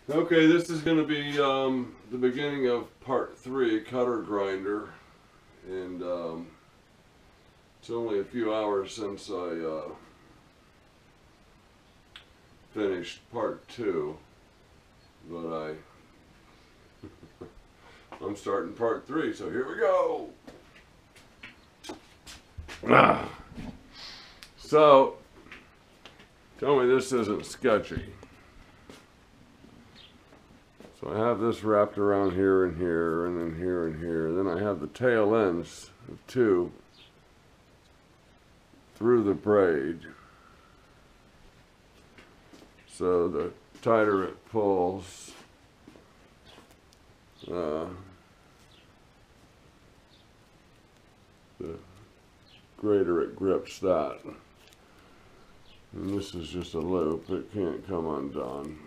Okay, this is going to be the beginning of part 3, cutter grinder, and it's only a few hours since I finished part 2, but I'm starting part 3, so here we go. So, tell me this isn't sketchy. So I have this wrapped around here and here, and then here and here. Then I have the tail ends of 2 through the braid. So the tighter it pulls, the greater it grips that. And this is just a loop, it can't come undone.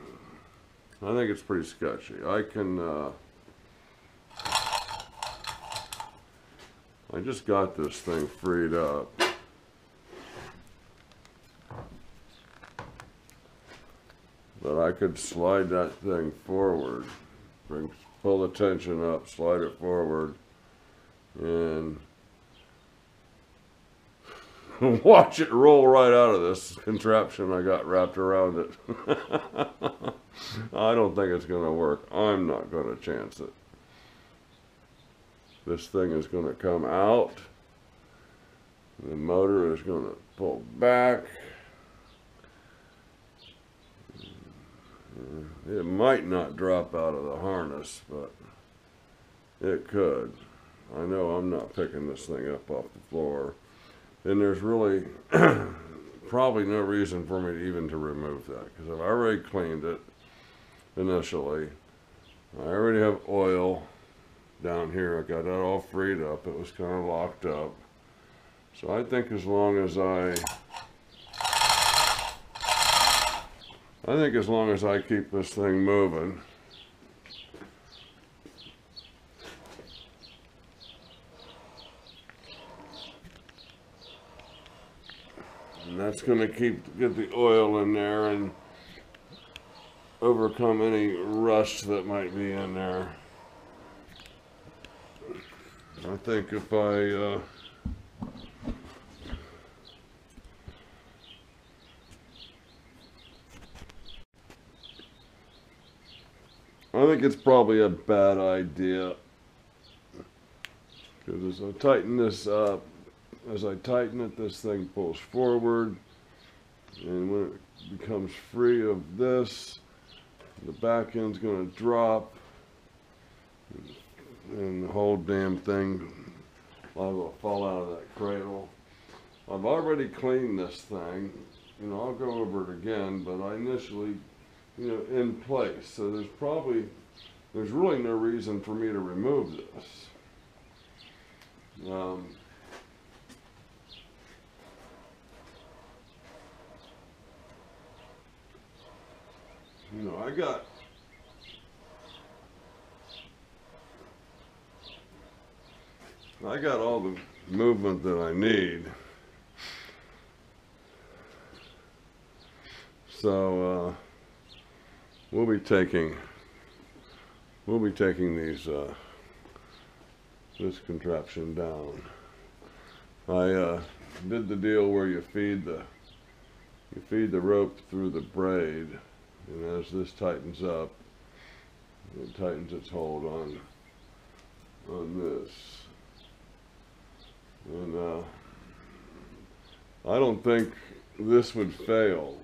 I think it's pretty sketchy. I just got this thing freed up. But I could slide that thing forward, pull the tension up, slide it forward, and watch it roll right out of this contraption I got wrapped around it. I don't think it's going to work. I'm not going to chance it. This thing is going to come out. The motor is going to pull back. It might not drop out of the harness, but it could. I know I'm not picking this thing up off the floor. And there's really probably no reason for me even to remove that, because I've already cleaned it initially. I already have oil down here. I got that all freed up. It was kind of locked up. So I think as long as I keep this thing moving, and that's going to get the oil in there and overcome any rust that might be in there. I think if I think it's probably a bad idea, because as I tighten this up, as I tighten it, this thing pulls forward, and when it becomes free of this, the back end's going to drop, and the whole damn thing will fall out of that cradle. I've already cleaned this thing. You know, I'll go over it again, but I initially, in place. So there's really no reason for me to remove this. I got all the movement that I need. So we'll be taking these this contraption down. I did the deal where you feed the rope through the braid, and as this tightens up, it tightens its hold on this. And I don't think this would fail.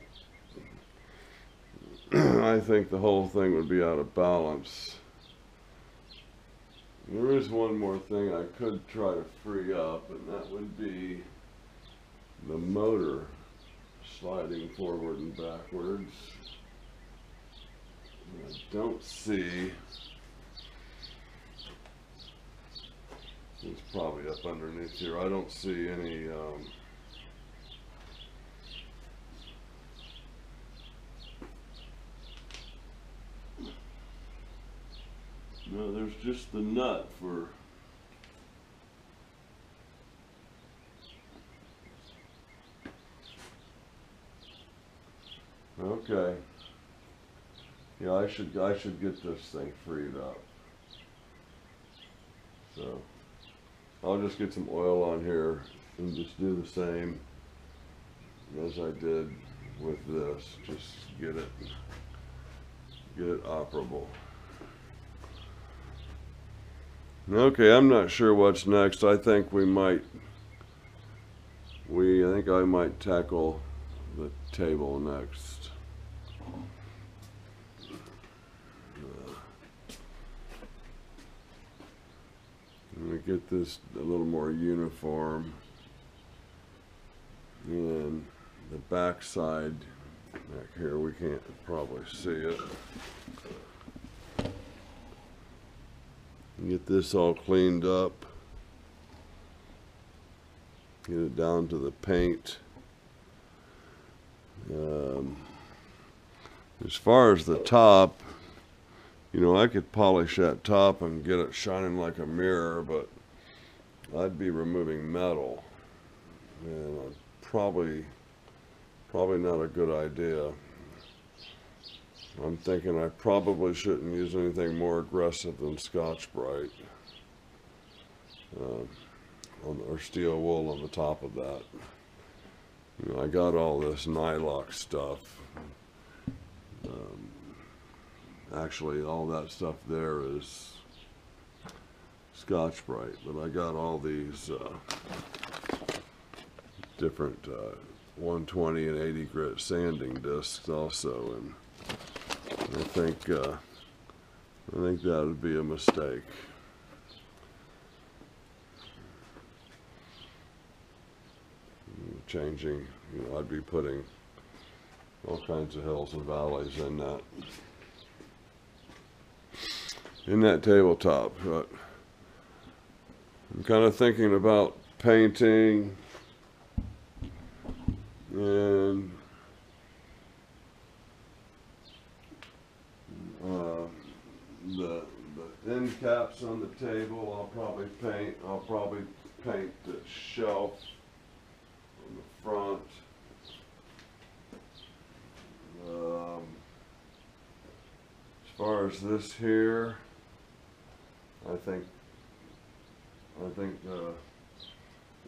I think the whole thing would be out of balance. There is one more thing I could try to free up, and that would be the motor sliding forward and backwards. I don't see, it's probably up underneath here, I don't see any no, there's just the nut for okay. Yeah, I should get this thing freed up. So I'll just get some oil on here and just do the same as I did with this. Just get it operable. Okay, I'm not sure what's next. I think I might tackle the table next. Let me get this a little more uniform. And the back side back here, we can't probably see it. Get this all cleaned up. Get it down to the paint. As far as the top, you know, I could polish that top and get it shining like a mirror, but I'd be removing metal, and probably not a good idea. I'm thinking I probably shouldn't use anything more aggressive than Scotch-Brite or steel wool on the top of that. You know, I got all this Nylock stuff. Actually, all that stuff there is Scotch-Brite, but I got all these different 120 and 80 grit sanding discs also, and I think that would be a mistake. Changing, you know, I'd be putting all kinds of hills and valleys in that tabletop. But I'm kind of thinking about painting and the end caps on the table. I'll probably paint the shelf on the front. As far as this here, I think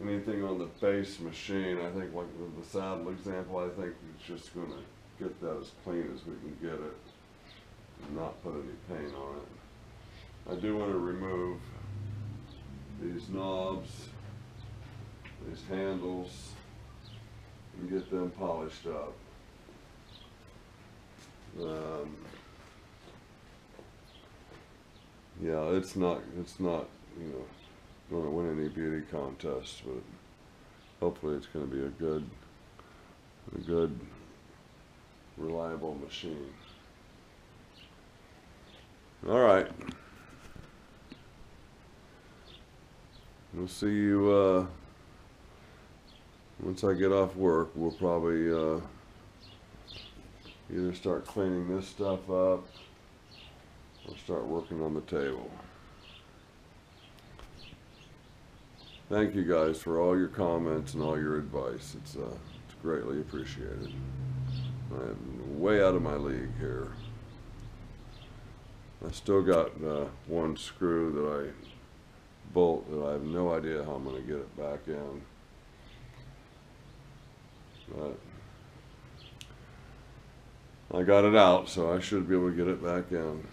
anything on the base machine, I think like the saddle example, I think it's just going to get that as clean as we can get it and not put any paint on it. I do want to remove these knobs, these handles, and get them polished up. Yeah, it's not, you know, going to win any beauty contests, but hopefully it's going to be a good, reliable machine. All right. We'll see you once I get off work. We'll probably either start cleaning this stuff up or start working on the table. Thank you guys for all your comments and all your advice. It's greatly appreciated. I'm way out of my league here. I still got one screw that I bolt that I have no idea how I'm going to get it back in. But I got it out, so I should be able to get it back in.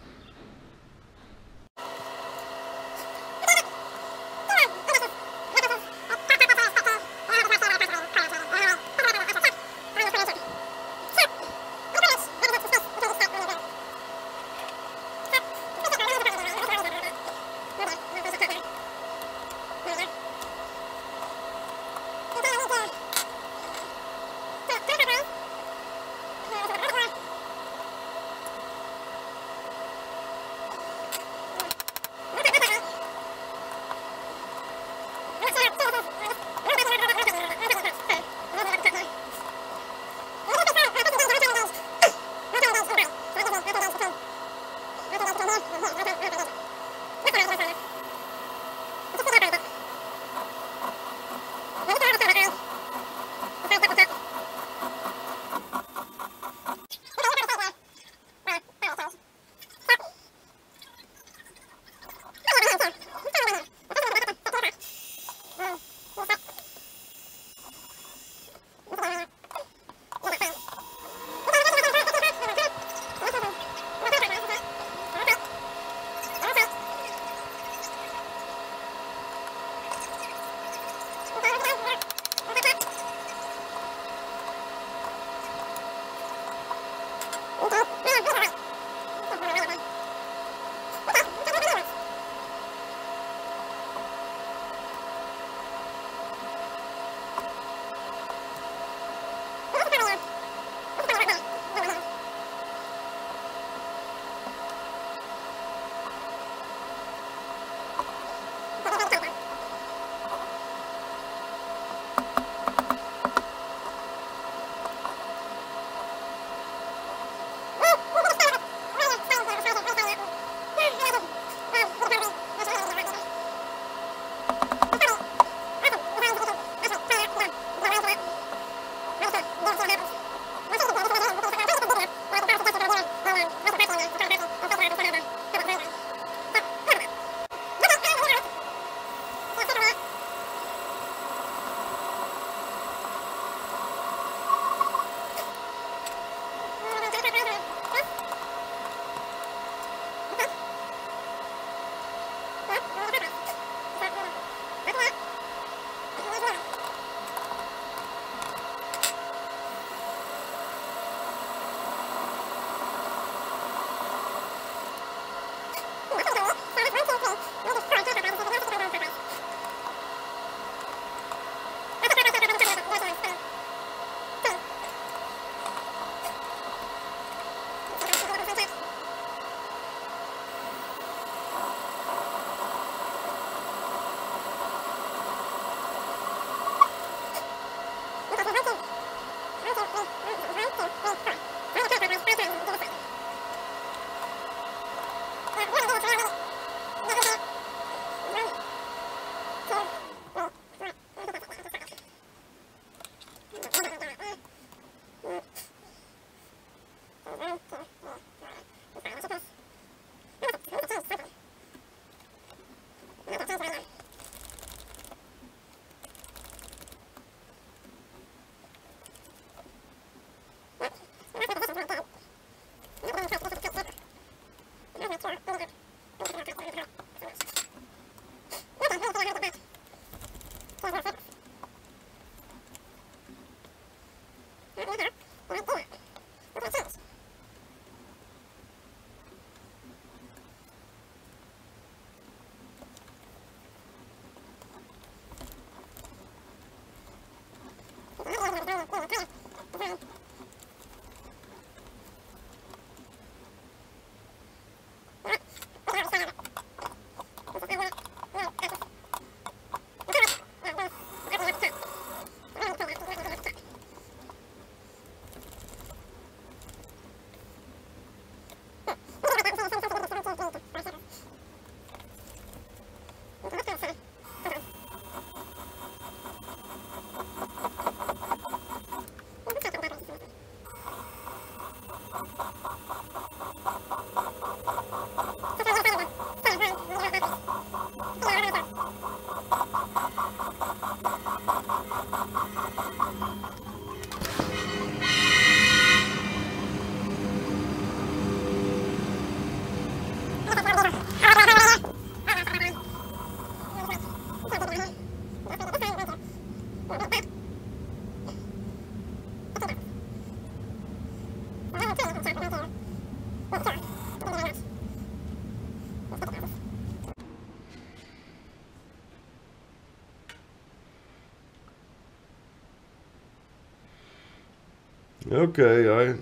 Okay, I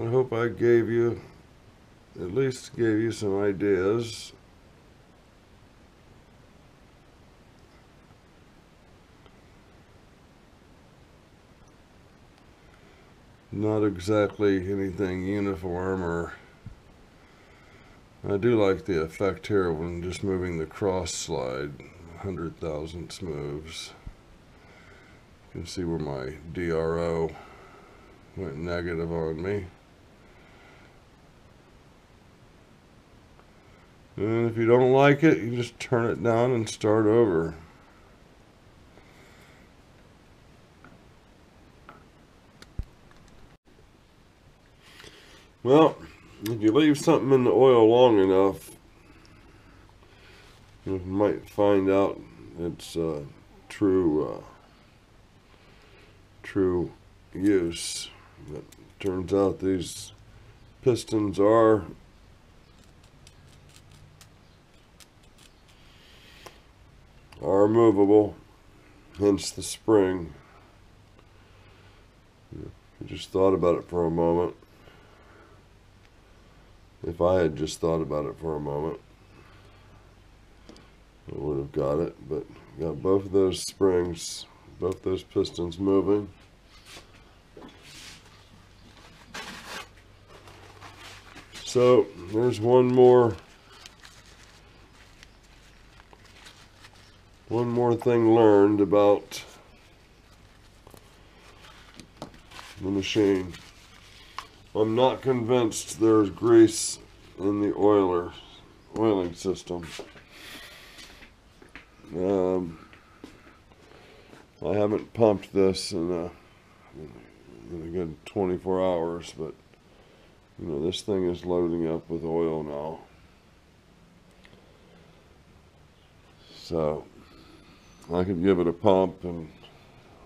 hope I gave you, at least gave you some ideas. Not exactly anything uniform, or I do like the effect here when just moving the cross slide 100 thousandths moves. You can see where my DRO went negative on me. And if you don't like it, you just turn it down and start over. Well, if you leave something in the oil long enough, you might find out its true use. But turns out these pistons are movable, hence the spring. I just thought about it for a moment. If I had just thought about it for a moment, I would have got it, but got both of those springs, both those pistons moving. So there's one more thing learned about the machine. I'm not convinced there's grease in the oiling system. I haven't pumped this in a good 24 hours, but you know, this thing is loading up with oil now. So I could give it a pump and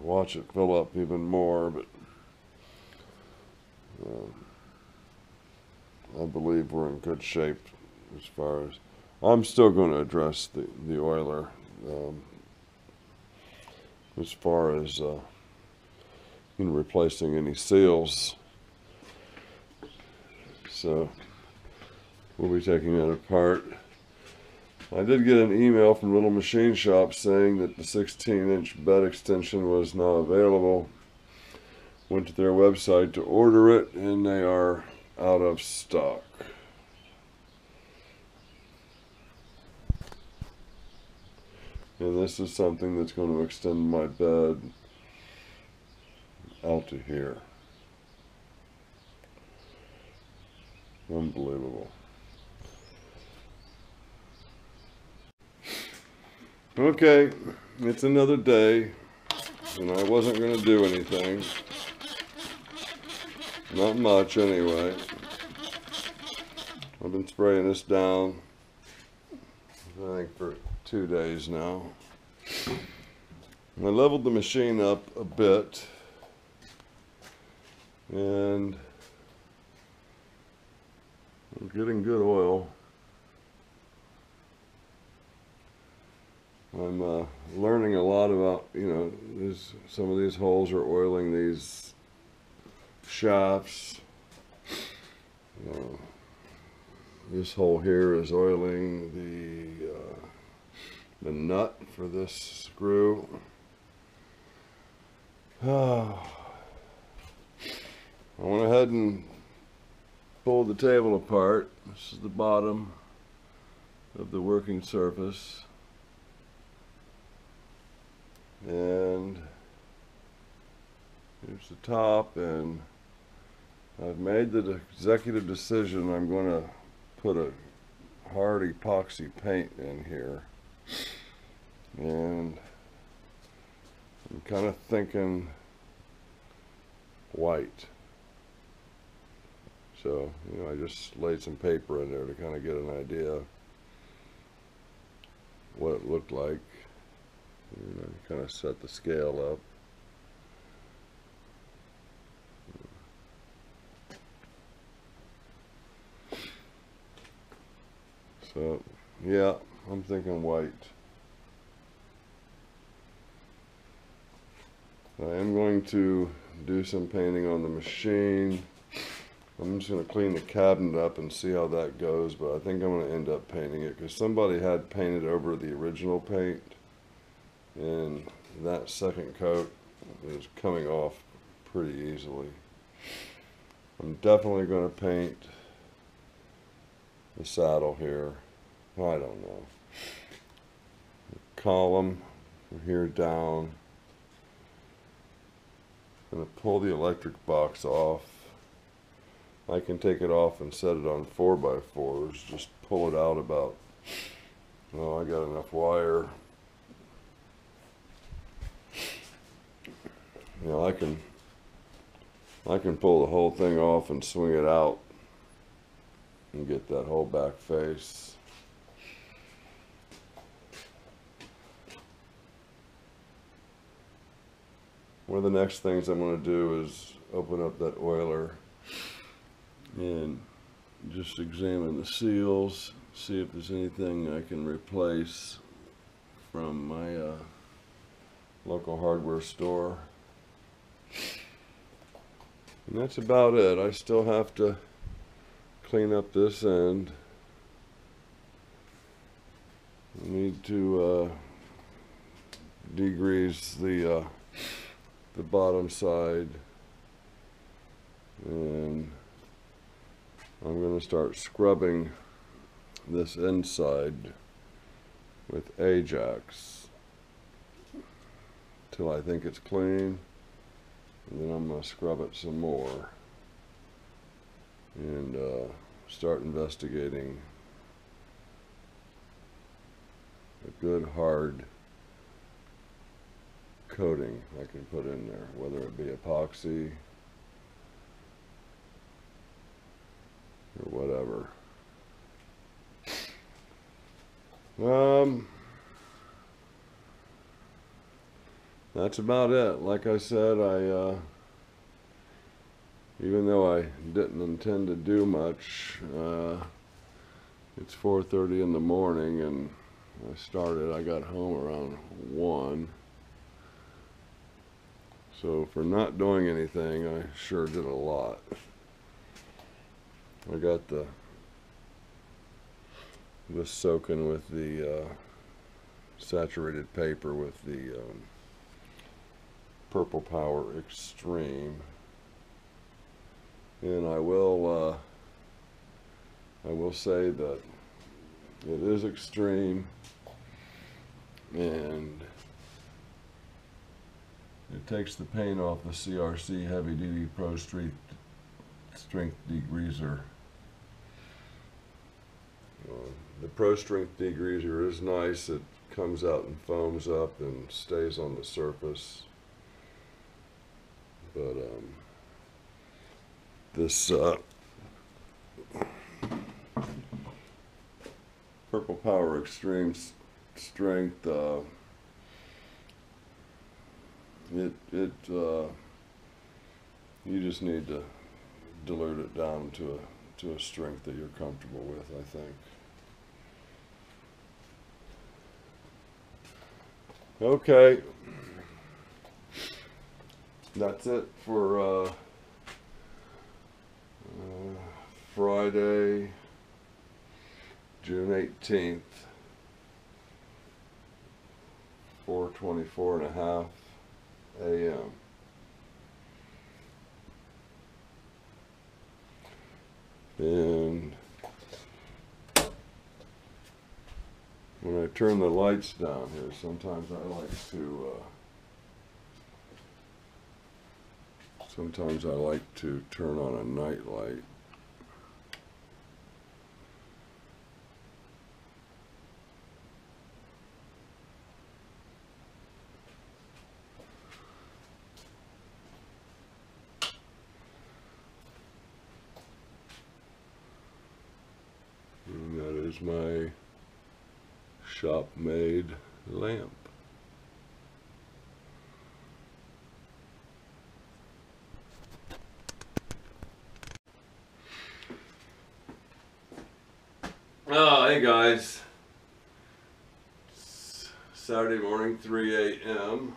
watch it fill up even more, but I believe we're in good shape as far as... I'm still going to address the oiler as far as replacing any seals. So we'll be taking that apart. I did get an email from Little Machine Shop saying that the 16-inch bed extension was now available. Went to their website to order it, and they are out of stock. And this is something that's going to extend my bed out to here. Unbelievable. Okay, it's another day, and I wasn't going to do anything. Not much, anyway. I've been spraying this down, I think, for 2 days now. I leveled the machine up a bit, and I'm getting good oil. I'm learning a lot about, some of these holes are oiling these shafts. This hole here is oiling the nut for this screw. I went ahead and pulled the table apart. This is the bottom of the working surface. And here's the top, and I've made the executive decision I'm going to put a hard epoxy paint in here, and I'm kind of thinking white. So, I just laid some paper in there to kind of get an idea what it looked like. Kind of set the scale up. So, yeah, I'm thinking white. I am going to do some painting on the machine. I'm just going to clean the cabinet up and see how that goes, but I think I'm going to end up painting it because somebody had painted over the original paint, and that second coat is coming off pretty easily. I'm definitely going to paint the saddle here. I don't know. The column from here down. I'm going to pull the electric box off. I can take it off and set it on 4x4s. Just pull it out about, I got enough wire. I can pull the whole thing off and swing it out and get that whole back face. One of the next things I'm going to do is open up that oiler and just examine the seals, see if there's anything I can replace from my local hardware store. And that's about it. I still have to clean up this end. I need to degrease the bottom side, and I'm going to start scrubbing this inside with Ajax till I think it's clean, and then I'm going to scrub it some more and start investigating a good hard coating I can put in there, whether it be epoxy or whatever. That's about it. Like I said, even though I didn't intend to do much, it's 4:30 in the morning, and I got home around 1. So for not doing anything, I sure did a lot. I got this soaking with the saturated paper with the Purple Power Extreme, and I will say that it is extreme, and it takes the paint off the CRC Heavy Duty Pro Strength Degreaser. The Pro Strength Degreaser is nice. It comes out and foams up and stays on the surface. But this Purple Power Extreme Strength, you just need to dilute it down to a strength that you're comfortable with, I think. Okay, that's it for Friday, June 18th, 4:24.5 a.m. And when I turn the lights down here, sometimes I like to turn on a night light. And that is my shop-made lamp. Oh, hey guys. It's Saturday morning, 3 a.m.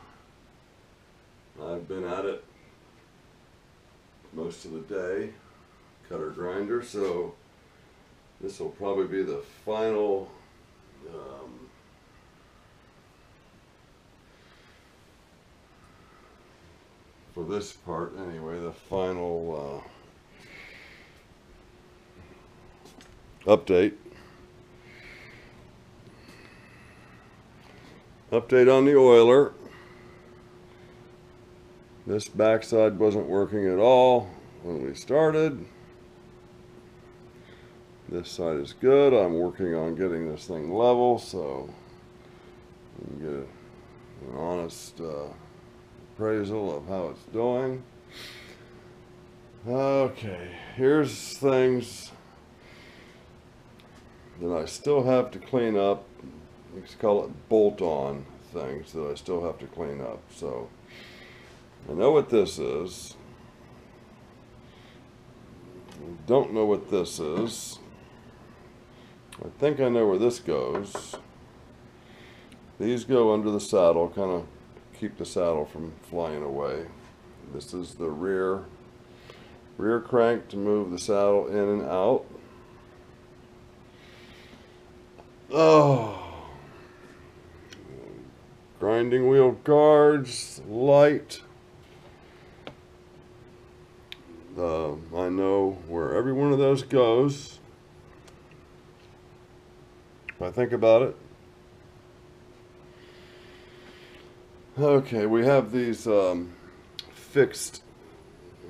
I've been at it most of the day, cutter grinder, so this will probably be the final for this part anyway, the final update on the oiler. This backside wasn't working at all when we started. This side is good. I'm working on getting this thing level so we can get an honest appraisal of how it's doing. Okay, here's things that I still have to clean up. Let's call it bolt-on things that I still have to clean up. So I know what this is. don't know what this is. I think I know where this goes. These go under the saddle, kind of keep the saddle from flying away. This is the rear crank to move the saddle in and out. Oh, grinding wheel guards, light. I know where every one of those goes. If I think about it. Okay, we have these fixed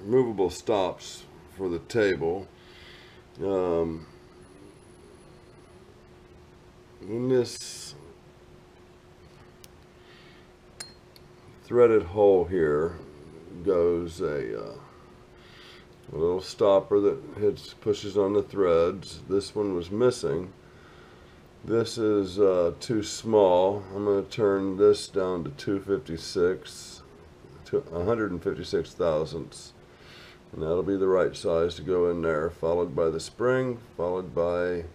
movable stops for the table. In this threaded hole here goes a little stopper that pushes on the threads. This one was missing. This is too small. I'm going to turn this down to 256, to 156 thousandths, and that'll be the right size to go in there, followed by the spring, followed by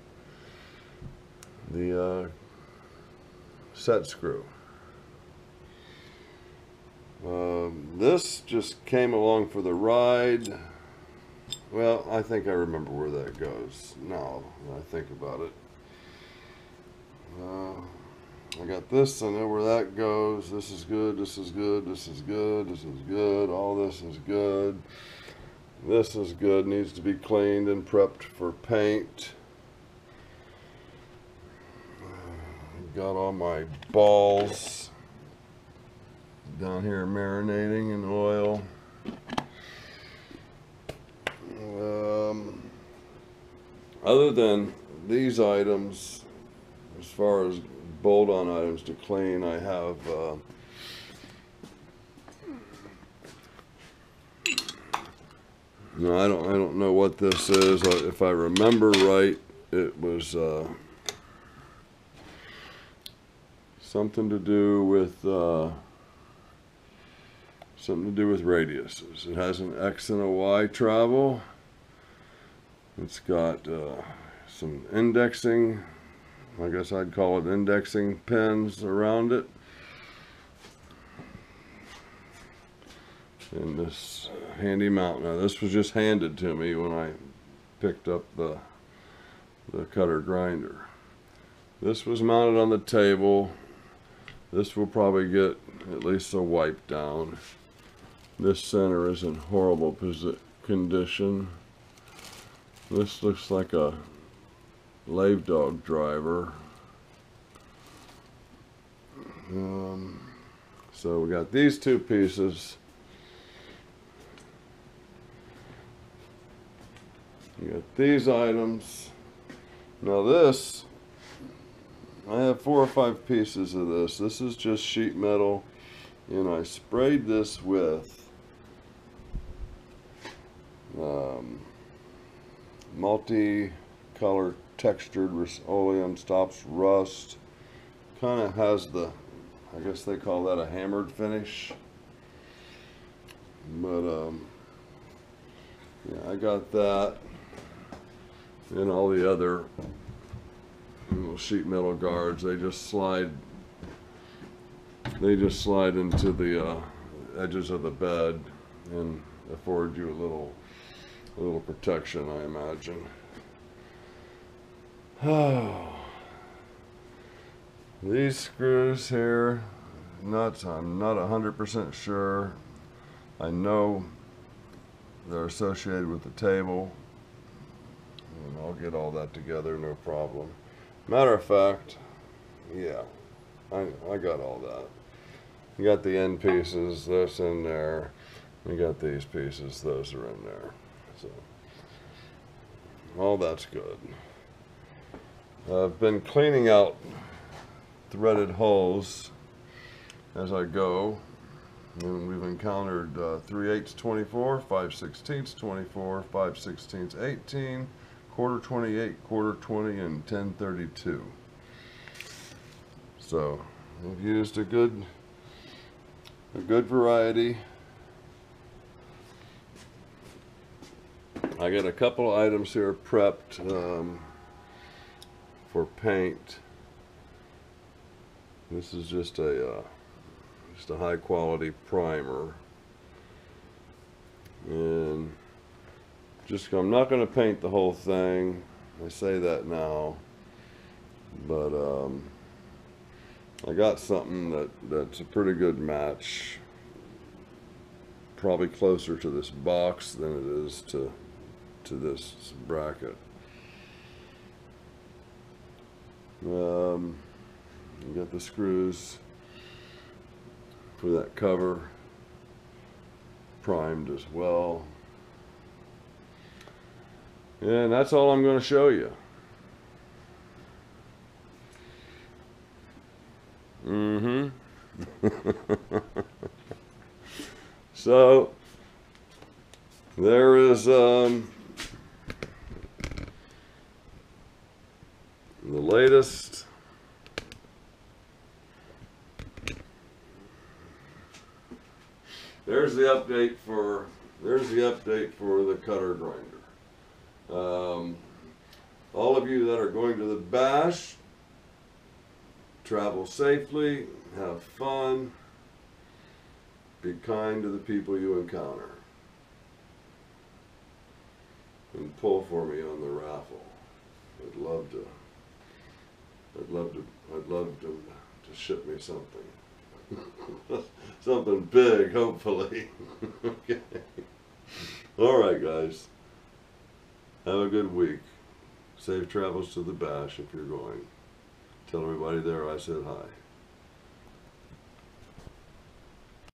the set screw. This just came along for the ride. Well, I think I remember where that goes now that I think about it. I got this, I know where that goes. This is good, this is good, this is good, this is good, all this is good. This is good, needs to be cleaned and prepped for paint. Got all my balls down here marinating in oil. Other than these items, as far as bolt-on items to clean, I have no, I don't know what this is. If I remember right, it was something to do with radiuses. It has an X and a Y travel. It's got some indexing, I guess I'd call it indexing pins around it. And this handy mount. Now this was just handed to me when I picked up the cutter grinder. This was mounted on the table. This will probably get at least a wipe down. This center is in horrible condition. This looks like a lave dog driver. So we got these two pieces. You got these items. Now this, I have 4 or 5 pieces of this. This is just sheet metal, and I sprayed this with multi-color textured Rust-Oleum, stops rust. Kind of has the, I guess they call that a hammered finish. But yeah, I got that, and all the other little sheet metal guards. They just slide into the edges of the bed and afford you a little protection, I imagine. These screws here, nuts, I'm not 100% sure. I know they're associated with the table, and I'll get all that together, no problem. Matter of fact, yeah, I got all that. You got the end pieces, that's in there. You got these pieces, those are in there. So, all that's good. I've been cleaning out threaded holes as I go. And we've encountered 3/8 24, 5/16 24, 5/16 18, quarter 28, quarter 20, and 10/32. So I've used a good variety. I got a couple of items here prepped for paint. This is just a high quality primer, and I'm not going to paint the whole thing. I say that now, but I got something that's a pretty good match. Probably closer to this box than it is to this bracket. You got the screws for that cover primed as well. And that's all I'm going to show you. So there is the latest there's the update for the cutter grinder. All of you that are going to the bash, travel safely, have fun, be kind to the people you encounter, and pull for me on the raffle. I'd love to ship me something. Something big, hopefully. Okay. All right, guys. Have a good week. Safe travels to the bash if you're going. Tell everybody there I said hi.